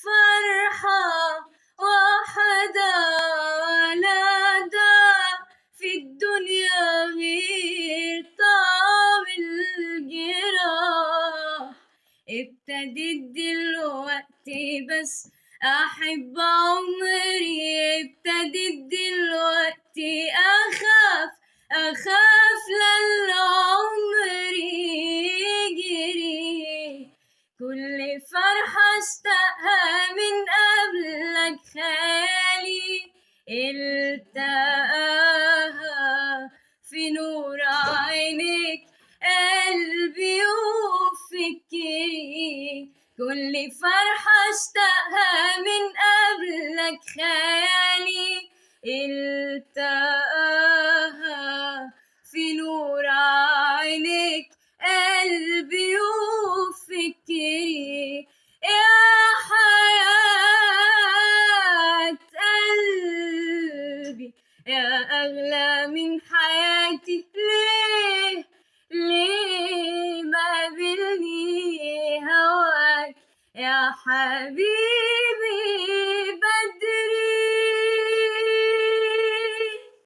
فرحة واحدة ولا داء في الدنيا غير طعم الجراح. ابتدت دلوقتي بس أحب عمري، ابتدت دلوقتي أخاف للعمر يجري. كل فرحة اشتاقها من قبلك خيالي التقاها في نور عينيك قلبي وفكري. كل فرحة اشتاقها من قبلك خيالي التقاها في نور عينيك قلبي وفكري. يا حياة قلبي يا أغلى من حياتي، ليه ما قابلني هواك يا حبيبي